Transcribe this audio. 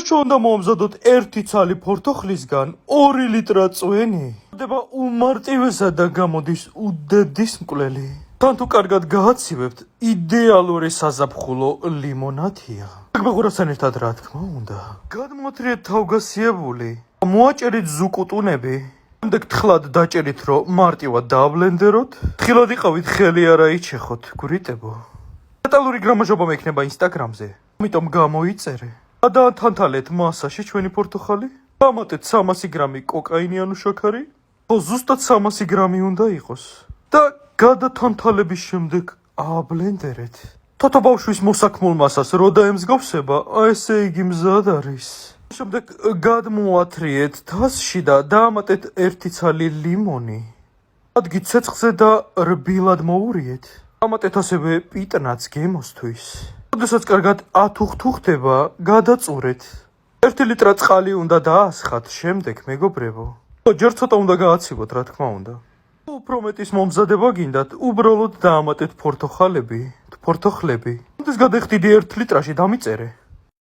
ჩვენ უნდა მომზადოთ 1 ცალი ფორთოხლისგან 2 ლიტრა წვენი. ხდება უმარტივესა და გამოდის უდედის მკვლელი. თან თუ კარგად გააცივებთ, იდეალური საზაფხულო ლიმონადია. გვეღურასთან ერთად რა თქმა უნდა. გადმოათრიეთ თავგასიებული. მოაჭერით ზუკუტუნები. შემდეგ თხლად დაჭერით, რომ მარტივად დააბლენდეროთ. თხილად იყავით, ხელი არა იჩეხოთ, გვრიტებო. დეტალური გრამაჟობა მექნება ინსტაგრამზე. ამიტომ გამოიწერე. გადაათანთალეთ მასაში ჩვენი პორტოხალი. დამატეთ 300 გრამი კოკაინი ანუ შაქარი. ხო ზუსტად 300 გრამი უნდა იყოს. და გადათანთალების შემდეგ ააბლენდერეთ. თოთო ბავშვის მოსაქმულ მასას რო დაემსგავსება, ესე იგი მზად არის. შემდეგ გადმოათრიეთ თასში და დაამატეთ 1 ცალი ლიმონი. ადგით ცეცხლზე და რბილად მოურიეთ. დამატეთ ასევე პიტნაც გემოსთვის. როდესაც კარგად ათუხთუხდება, გადაწურეთ. 1 ლიტრა წყალი უნდა დაასხათ შემდეგ, მეგობრებო. ჯერ ცოტა უნდა გააცივოთ, რა თქმა უნდა. უფრო მეტის მომზადება გინდათ, უბრალოდ დაამატეთ ფორთოხლები. როდეს გადაიხდიდი 1 ლიტრაში დამიწერე.